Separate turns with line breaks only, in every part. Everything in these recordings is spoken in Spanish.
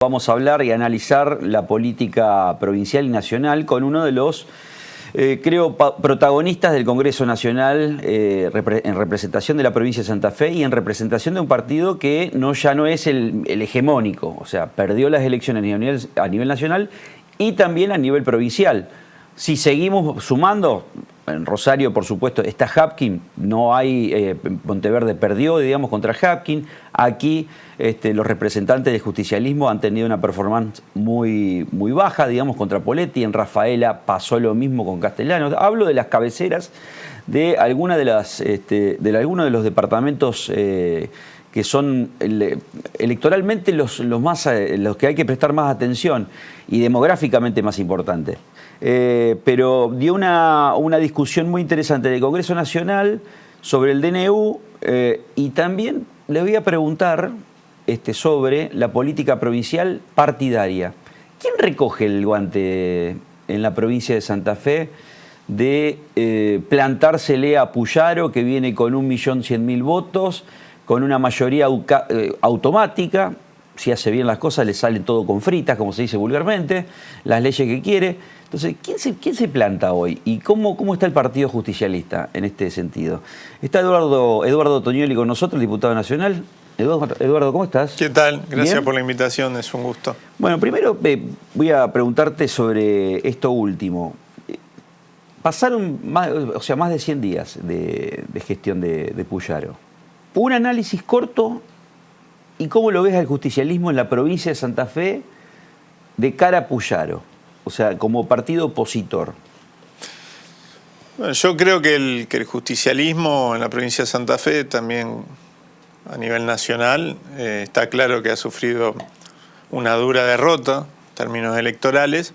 Vamos a hablar y analizar la política provincial y nacional con uno de los, creo, protagonistas del Congreso Nacional en representación de la provincia de Santa Fe y en representación de un partido que ya no es el hegemónico, o sea, perdió las elecciones a nivel nacional y también a nivel provincial. Si seguimos sumando, en Rosario, por supuesto, está Hapkin, no hay, Monteverde perdió, digamos, contra Hapkin. Aquí los representantes del justicialismo han tenido una performance muy baja, digamos, contra Poletti. En Rafaela pasó lo mismo con Castellanos. Hablo de las cabeceras de algunos de los departamentos que son electoralmente los que hay que prestar más atención y demográficamente más importantes. Pero dio una discusión muy interesante del Congreso Nacional sobre el DNU y también le voy a preguntar sobre la política provincial partidaria. ¿Quién recoge el guante en la provincia de Santa Fe de plantársele a Puyaro, que viene con 1.100.000 votos, con una mayoría automática? Si hace bien las cosas, le sale todo con fritas, como se dice vulgarmente, las leyes que quiere. Entonces, ¿quién se planta hoy? ¿Y cómo está el Partido Justicialista en este sentido? Está Eduardo Toñoli con nosotros, el diputado nacional. Eduardo, ¿cómo estás?
¿Qué tal? Gracias
¿Bien?
Por la invitación, es un gusto.
Bueno, primero voy a preguntarte sobre esto último. Pasaron más de 100 días de gestión de Puyaro. Un análisis corto. ¿Y cómo lo ves al justicialismo en la provincia de Santa Fe de cara a Puyaro? O sea, como partido opositor.
Bueno, yo creo que el justicialismo en la provincia de Santa Fe, también a nivel nacional, está claro que ha sufrido una dura derrota en términos electorales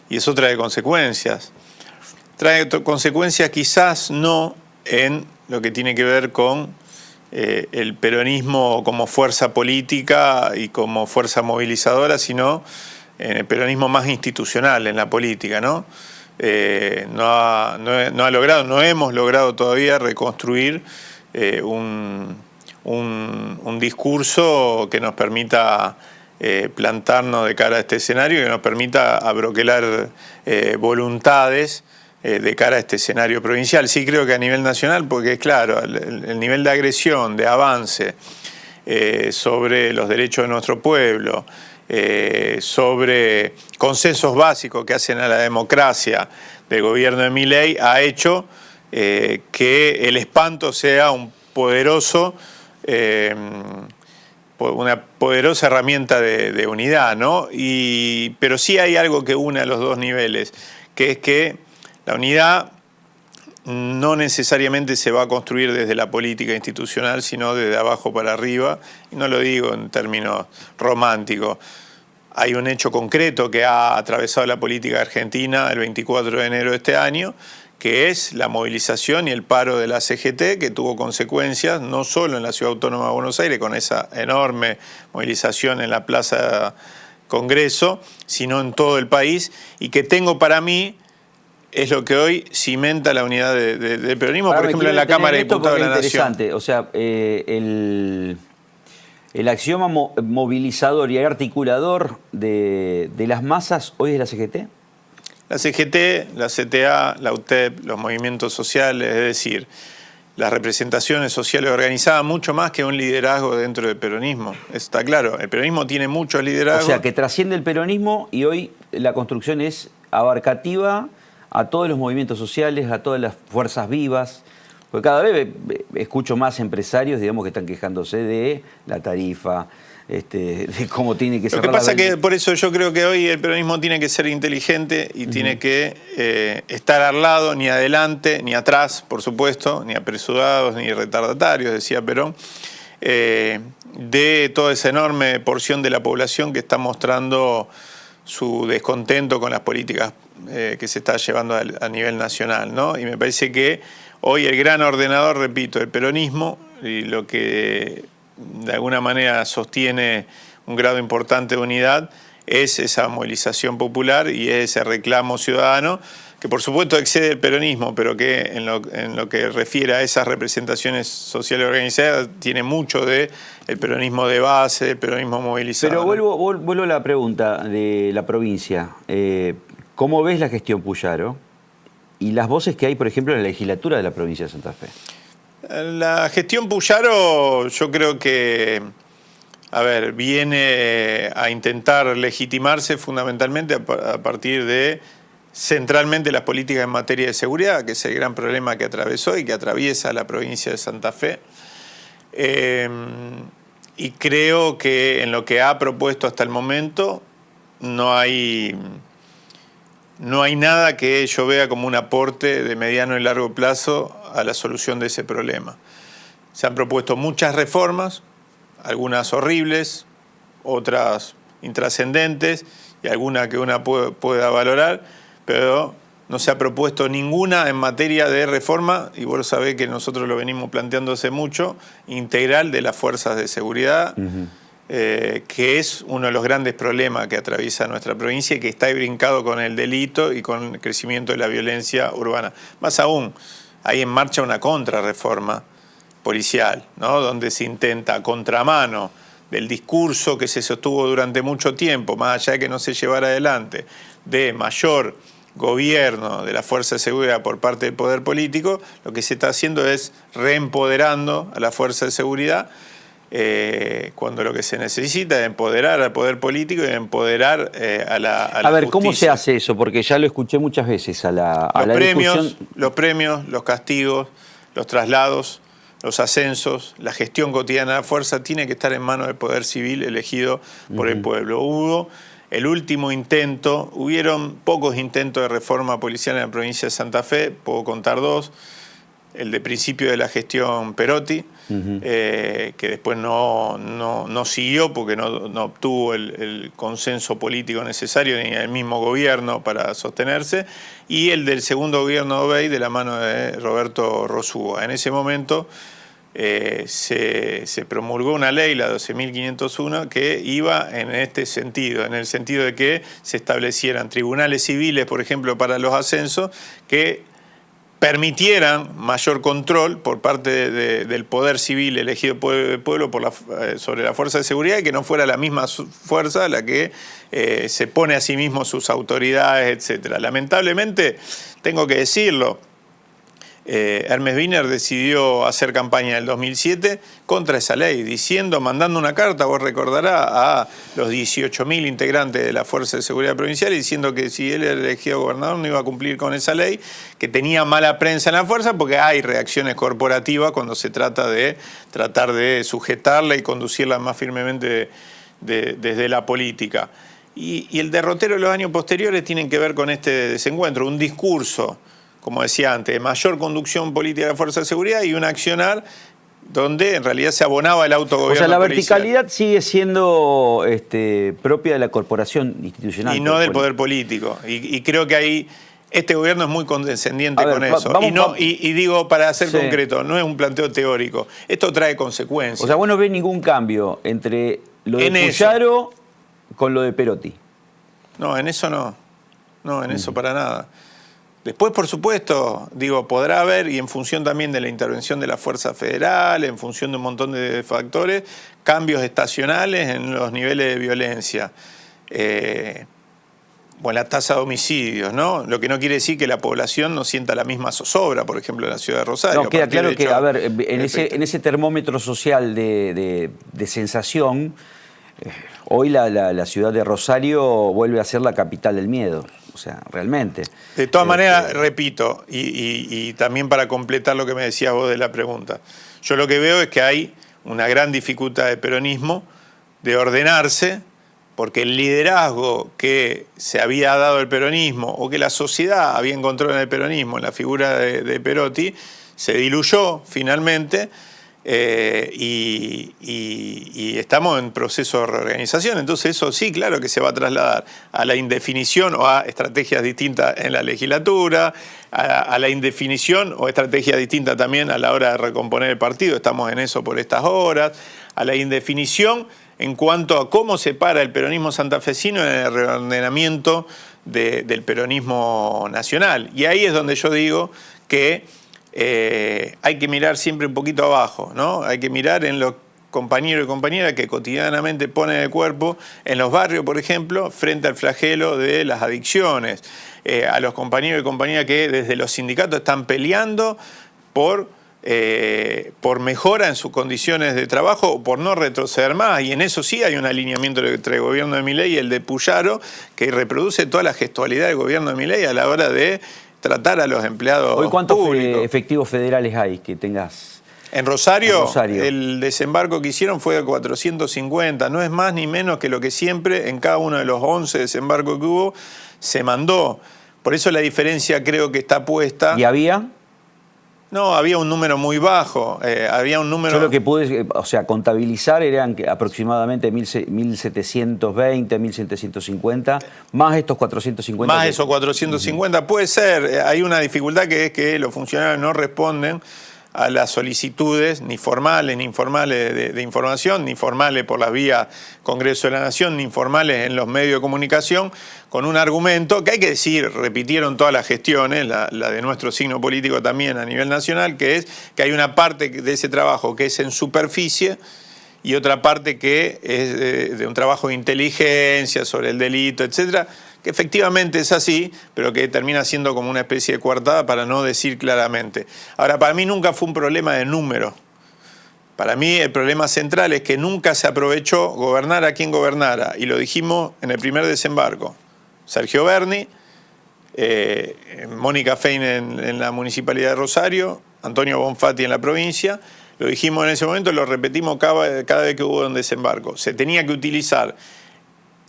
y eso trae consecuencias. Trae consecuencias quizás no en lo que tiene que ver con el peronismo como fuerza política y como fuerza movilizadora, sino en el peronismo más institucional en la política, ¿no? No hemos logrado todavía reconstruir un discurso que nos permita plantarnos de cara a este escenario y que nos permita abroquelar voluntades de cara a este escenario provincial. Sí creo que a nivel nacional, porque claro, el nivel de agresión, de avance sobre los derechos de nuestro pueblo, sobre consensos básicos que hacen a la democracia del gobierno de Milei, ha hecho que el espanto sea una poderosa herramienta de unidad, ¿no? Pero sí hay algo que une a los dos niveles, que es que la unidad no necesariamente se va a construir desde la política institucional, sino desde abajo para arriba, y no lo digo en términos románticos. Hay un hecho concreto que ha atravesado la política argentina el 24 de enero de este año, que es la movilización y el paro de la CGT, que tuvo consecuencias no solo en la Ciudad Autónoma de Buenos Aires, con esa enorme movilización en la Plaza Congreso, sino en todo el país, y que tengo para mí es lo que hoy cimenta la unidad del peronismo, por ejemplo, en la Cámara de Diputados de la Nación.
O sea, el axioma movilizador y articulador de las masas hoy es la CGT.
La CGT, la CTA, la UTEP, los movimientos sociales, es decir, las representaciones sociales organizadas, mucho más que un liderazgo dentro del peronismo. Está claro, el peronismo tiene muchos liderazgos.
O sea, que trasciende el peronismo y hoy la construcción es abarcativa a todos los movimientos sociales, a todas las fuerzas vivas, porque cada vez escucho más empresarios, digamos, que están quejándose de la tarifa, de cómo tiene que ser.
Lo que pasa que por eso yo creo que hoy el peronismo tiene que ser inteligente y tiene que estar al lado, ni adelante, ni atrás, por supuesto, ni apresurados, ni retardatarios, decía Perón, de toda esa enorme porción de la población que está mostrando su descontento con las políticas que se está llevando a nivel nacional, ¿no? Y me parece que hoy el gran ordenador, repito, el peronismo, y lo que de alguna manera sostiene un grado importante de unidad, es esa movilización popular y ese reclamo ciudadano, que por supuesto excede el peronismo, pero que en lo que refiere a esas representaciones sociales organizadas tiene mucho de el peronismo de base, el peronismo movilizado.
Pero vuelvo a la pregunta de la provincia. ¿Cómo ves la gestión Puyaro y las voces que hay, por ejemplo, en la legislatura de la provincia de Santa Fe?
La gestión Puyaro, yo creo que, viene a intentar legitimarse fundamentalmente a partir de centralmente las políticas en materia de seguridad, que es el gran problema que atravesó y que atraviesa la provincia de Santa Fe. Y creo que en lo que ha propuesto hasta el momento no hay nada que yo vea como un aporte de mediano y largo plazo a la solución de ese problema. Se han propuesto muchas reformas, algunas horribles, otras intrascendentes y alguna que una pueda valorar, pero no se ha propuesto ninguna en materia de reforma, y vos lo sabés que nosotros lo venimos planteando hace mucho, integral de las fuerzas de seguridad, que es uno de los grandes problemas que atraviesa nuestra provincia y que está brincado con el delito y con el crecimiento de la violencia urbana. Más aún, hay en marcha una contrarreforma policial, ¿no? Donde se intenta, a contramano del discurso que se sostuvo durante mucho tiempo, más allá de que no se llevara adelante, de mayor gobierno de la fuerza de seguridad por parte del poder político, lo que se está haciendo es reempoderando a la fuerza de seguridad, cuando lo que se necesita es empoderar al poder político y empoderar a la justicia.
¿Cómo se hace eso? Porque ya lo escuché muchas veces
Los premios, los castigos, los traslados, los ascensos, la gestión cotidiana de la fuerza tiene que estar en manos del poder civil elegido por el pueblo. Hubieron pocos intentos de reforma policial en la provincia de Santa Fe, puedo contar dos. El de principio de la gestión Perotti, que después no siguió porque no obtuvo el consenso político necesario ni el mismo gobierno para sostenerse, y el del segundo gobierno Obey de la mano de Roberto Rosúa. En ese momento se promulgó una ley, la 12.501, que iba en este sentido, en el sentido de que se establecieran tribunales civiles, por ejemplo, para los ascensos, que permitieran mayor control por parte del poder civil elegido por el pueblo sobre la fuerza de seguridad, y que no fuera la misma fuerza la que se pone a sí mismo sus autoridades, etc. Lamentablemente, tengo que decirlo, Hermes Wiener decidió hacer campaña en el 2007 contra esa ley, mandando una carta, vos recordarás, a los 18.000 integrantes de la Fuerza de Seguridad Provincial, diciendo que si él era elegido gobernador no iba a cumplir con esa ley, que tenía mala prensa en la fuerza, porque hay reacciones corporativas cuando se trata de tratar de sujetarla y conducirla más firmemente desde la política. Y el derrotero de los años posteriores tienen que ver con este desencuentro, un discurso, como decía antes, de mayor conducción política de la fuerza de seguridad y un accionar donde en realidad se abonaba el autogobierno. O sea,
la verticalidad sigue siendo propia de la corporación institucional.
Y no del poder político. Y creo que ahí este gobierno es muy condescendiente con eso. Y digo, para ser concreto, no es un planteo teórico. Esto trae consecuencias.
O sea, vos no ves ningún cambio entre lo de Puyaro con lo de Perotti.
No, en eso no. No, en eso para nada. Después, por supuesto, podrá haber, y en función también de la intervención de la Fuerza Federal, en función de un montón de factores, cambios estacionales en los niveles de violencia. La tasa de homicidios, ¿no? Lo que no quiere decir que la población no sienta la misma zozobra, por ejemplo, en la ciudad de Rosario.
No, queda claro que, en ese termómetro social de sensación, hoy la ciudad de Rosario vuelve a ser la capital del miedo. O sea, realmente.
De todas maneras, repito, y también para completar lo que me decías vos de la pregunta, yo lo que veo es que hay una gran dificultad del peronismo de ordenarse, porque el liderazgo que se había dado el peronismo o que la sociedad había encontrado en el peronismo, en la figura de Perotti, se diluyó finalmente. Y estamos en proceso de reorganización, entonces eso sí, claro que se va a trasladar a la indefinición o a estrategias distintas en la legislatura, a la indefinición o estrategias distintas también a la hora de recomponer el partido, estamos en eso por estas horas, a la indefinición en cuanto a cómo se para el peronismo santafesino en el reordenamiento del peronismo nacional. Y ahí es donde yo digo que hay que mirar siempre un poquito abajo, ¿no? Hay que mirar en los compañeros y compañeras que cotidianamente ponen el cuerpo en los barrios, por ejemplo, frente al flagelo de las adicciones. A los compañeros y compañeras que desde los sindicatos están peleando por mejora en sus condiciones de trabajo o por no retroceder más. Y en eso sí hay un alineamiento entre el gobierno de Milei y el de Puyaro, que reproduce toda la gestualidad del gobierno de Milei a la hora de tratar a los empleados
Hoy, ¿cuántos
públicos.
efectivos federales hay que tengas?
En Rosario, el desembarco que hicieron fue de 450, no es más ni menos que lo que siempre en cada uno de los 11 desembarcos que hubo se mandó. Por eso la diferencia creo que está puesta.
¿Y había?
No, había un número muy bajo, había un número...
Yo lo que pude, contabilizar eran aproximadamente 1.720, 1.750, más estos 450.
Más esos 450, puede ser. Hay una dificultad que es que los funcionarios no responden a las solicitudes, ni formales ni informales de información, ni formales por la vía Congreso de la Nación, ni informales en los medios de comunicación, con un argumento que hay que decir, repitieron todas las gestiones, la de nuestro signo político también a nivel nacional, que es que hay una parte de ese trabajo que es en superficie y otra parte que es de un trabajo de inteligencia sobre el delito, etcétera, que efectivamente es así, pero que termina siendo como una especie de coartada para no decir claramente. Ahora, para mí nunca fue un problema de número. Para mí el problema central es que nunca se aprovechó gobernar a quien gobernara, y lo dijimos en el primer desembarco. Sergio Berni, Mónica Fein en la Municipalidad de Rosario, Antonio Bonfatti en la provincia. Lo dijimos en ese momento, lo repetimos cada vez que hubo un desembarco. Se tenía que utilizar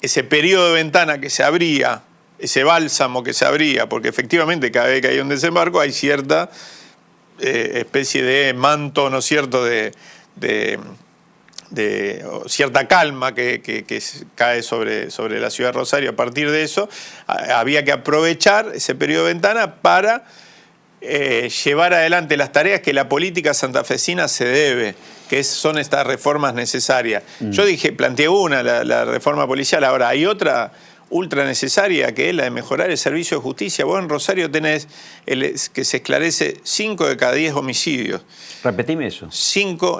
ese periodo de ventana que se abría, ese bálsamo que se abría, porque efectivamente cada vez que hay un desembarco hay cierta especie de manto, ¿no es cierto?, de cierta calma que cae sobre la ciudad de Rosario. A partir de eso había que aprovechar ese periodo de ventana para llevar adelante las tareas que la política santafesina se debe, que son estas reformas necesarias. Yo planteé la reforma policial. Ahora hay otra ultra necesaria, que es la de mejorar el servicio de justicia. Vos en Rosario tenés que se esclarece 5 de cada 10 homicidios.
Repetime eso.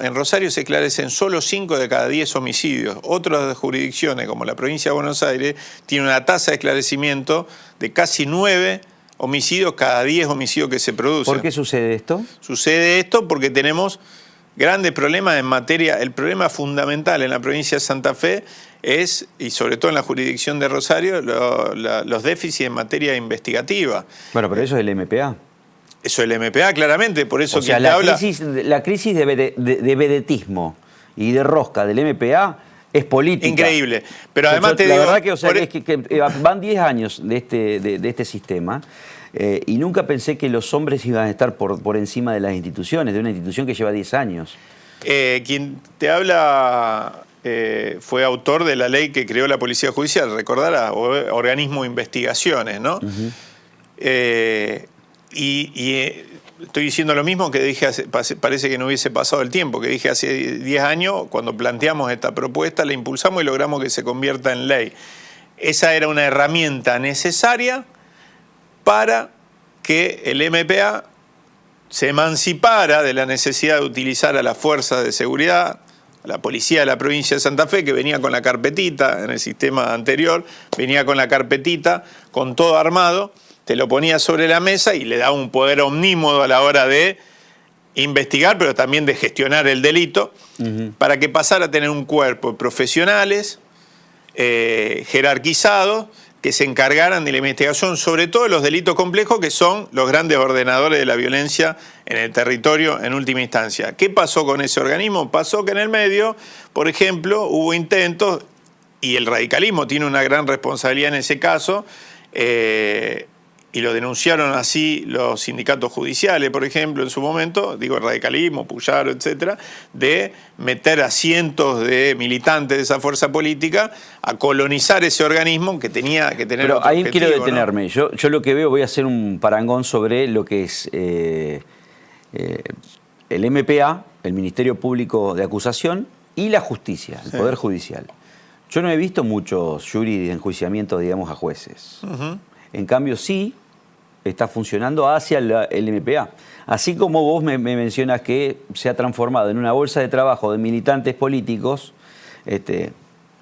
En Rosario se esclarecen solo 5 de cada 10 homicidios. Otras jurisdicciones, como la provincia de Buenos Aires, tienen una tasa de esclarecimiento de casi 9 homicidios cada 10 homicidios que se producen.
¿Por qué sucede esto?
Sucede esto porque tenemos grandes problemas en materia. El problema fundamental en la provincia de Santa Fe es, y sobre todo en la jurisdicción de Rosario, los déficits en materia investigativa.
Bueno, pero eso es el MPA.
Eso es el MPA, claramente, por eso
o sea, la crisis de vedetismo y de rosca del MPA es política.
Increíble. Pero además te
la
digo...
verdad que, es que van 10 años de este sistema y nunca pensé que los hombres iban a estar por encima de las instituciones, de una institución que lleva 10 años.
Quien te habla fue autor de la ley que creó la Policía Judicial, recordarás, organismo de investigaciones, ¿no? Estoy diciendo lo mismo que dije parece que no hubiese pasado el tiempo, que dije hace 10 años, cuando planteamos esta propuesta, la impulsamos y logramos que se convierta en ley. Esa era una herramienta necesaria para que el MPA se emancipara de la necesidad de utilizar a las fuerzas de seguridad, a la policía de la provincia de Santa Fe, que venía con la carpetita en el sistema anterior, venía con la carpetita, con todo armado, te lo ponía sobre la mesa y le daba un poder omnímodo a la hora de investigar, pero también de gestionar el delito, para que pasara a tener un cuerpo de profesionales jerarquizados que se encargaran de la investigación, sobre todo de los delitos complejos, que son los grandes ordenadores de la violencia en el territorio en última instancia. ¿Qué pasó con ese organismo? Pasó que en el medio, por ejemplo, hubo intentos, y el radicalismo tiene una gran responsabilidad en ese caso, y lo denunciaron así los sindicatos judiciales, por ejemplo, en su momento, digo el radicalismo, Puyaro, etcétera, de meter a cientos de militantes de esa fuerza política a colonizar ese organismo que tenía que tener.
Pero
otro
ahí
objetivo,
quiero detenerme.
¿no?
Yo lo que veo, voy a hacer un parangón sobre lo que es el MPA, el Ministerio Público de Acusación, y la justicia, el Poder Judicial. Yo no he visto muchos jury de enjuiciamiento, digamos, a jueces. En cambio, sí está funcionando hacia el MPA. Así como vos me mencionas que se ha transformado en una bolsa de trabajo de militantes políticos,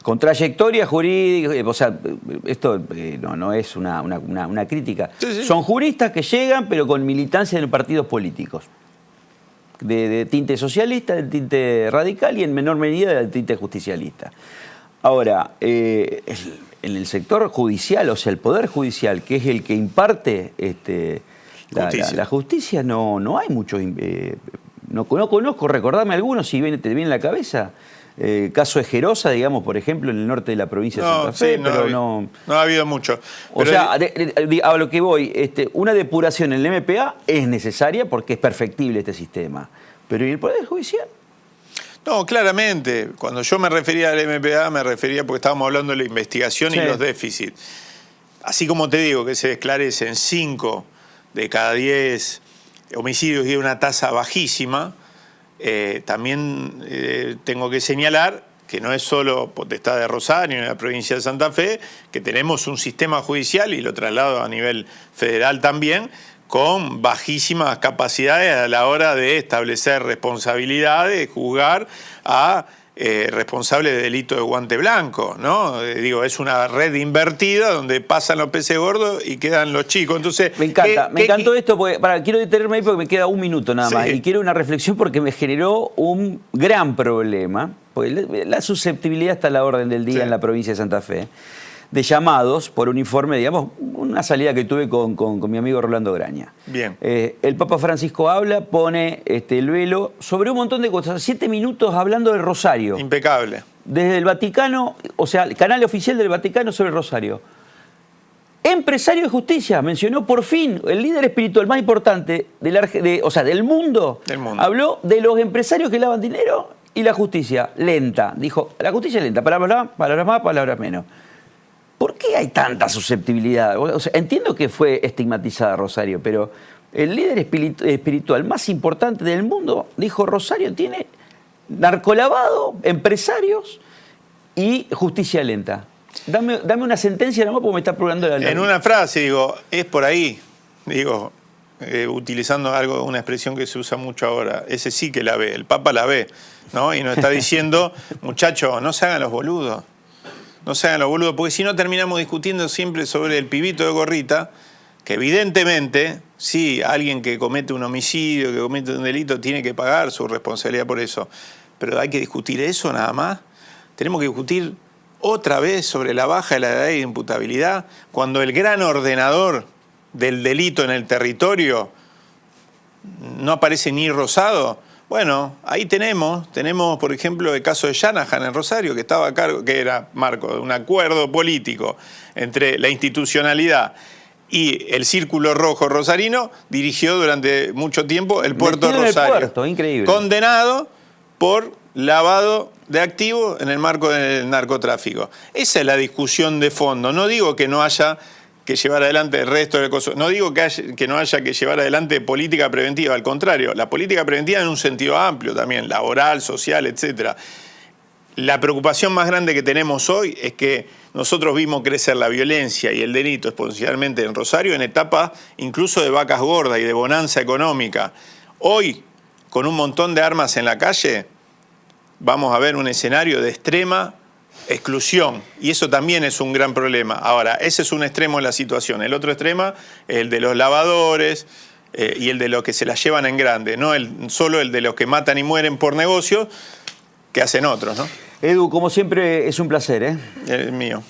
con trayectoria jurídica, o sea, esto no es una crítica.
Sí.
Son juristas que llegan, pero con militancia en partidos políticos. De tinte socialista, de tinte radical y en menor medida de tinte justicialista. Ahora, en el sector judicial, o sea, el Poder Judicial, que es el que imparte la justicia, no hay muchos. No conozco, recordame algunos si te viene a la cabeza. Caso de Gerosa, digamos, por ejemplo, en el norte de la provincia de Santa Fe, pero no
ha habido mucho.
O sea, a lo que voy, una depuración en el MPA es necesaria porque es perfectible este sistema. Pero ¿y el Poder Judicial?
No, claramente. Cuando yo me refería al MPA, me refería porque estábamos hablando de la investigación y los déficits. Así como te digo que se esclarecen 5 de cada 10 homicidios y una tasa bajísima, también tengo que señalar que no es solo potestad de Rosario ni de la provincia de Santa Fe, que tenemos un sistema judicial, y lo traslado a nivel federal también, con bajísimas capacidades a la hora de establecer responsabilidades, juzgar a responsables de delito de guante blanco, ¿no? Digo, es una red invertida donde pasan los peces gordos y quedan los chicos. Entonces,
me encantó esto, porque quiero detenerme ahí porque me queda un minuto nada más. Y quiero una reflexión porque me generó un gran problema, porque la susceptibilidad está a la orden del día en la provincia de Santa Fe, de llamados por un informe, digamos, una salida que tuve con mi amigo Rolando Graña.
Bien.
El Papa Francisco habla, pone el velo sobre un montón de cosas. 7 minutos hablando del Rosario.
Impecable.
Desde el Vaticano, o sea, el canal oficial del Vaticano sobre el Rosario. Empresario de justicia, mencionó por fin el líder espiritual más importante del mundo. Habló de los empresarios que lavan dinero y la justicia lenta. Dijo, la justicia es lenta, palabras más, palabras menos. ¿Por qué hay tanta susceptibilidad? O sea, entiendo que fue estigmatizada Rosario, pero el líder espiritual más importante del mundo dijo: Rosario tiene narcolavado, empresarios y justicia lenta. Dame una sentencia nomás porque me está apurando la ley.
En una frase, digo, es por ahí. Digo, utilizando una expresión que se usa mucho ahora. Ese sí que la ve, el Papa la ve, ¿no? Y nos está diciendo, muchachos, no se hagan los boludos. No se hagan los boludos, porque si no terminamos discutiendo siempre sobre el pibito de gorrita, que evidentemente, sí, alguien que comete un homicidio, que comete un delito, tiene que pagar su responsabilidad por eso. Pero hay que discutir eso nada más. Tenemos que discutir otra vez sobre la baja de la edad de imputabilidad, cuando el gran ordenador del delito en el territorio no aparece ni rosado. Bueno, ahí tenemos, por ejemplo, el caso de Shanahan en Rosario, que estaba a cargo, que era marco de un acuerdo político entre la institucionalidad y el Círculo Rojo rosarino, dirigió durante mucho tiempo el Puerto Rosario.
El puerto, increíble.
Condenado por lavado de activos en el marco del narcotráfico. Esa es la discusión de fondo. No digo que no haya que llevar adelante el resto del coso. No digo que no haya que llevar adelante política preventiva, al contrario, la política preventiva en un sentido amplio también, laboral, social, etc. La preocupación más grande que tenemos hoy es que nosotros vimos crecer la violencia y el delito exponencialmente en Rosario en etapas incluso de vacas gordas y de bonanza económica. Hoy, con un montón de armas en la calle, vamos a ver un escenario de extrema exclusión, y eso también es un gran problema. Ahora, ese es un extremo de la situación. El otro extremo es el de los lavadores y el de los que se las llevan en grande, no solo el de los que matan y mueren por negocios, que hacen otros, ¿no?
Edu, como siempre, es un placer, ¿eh?
El mío.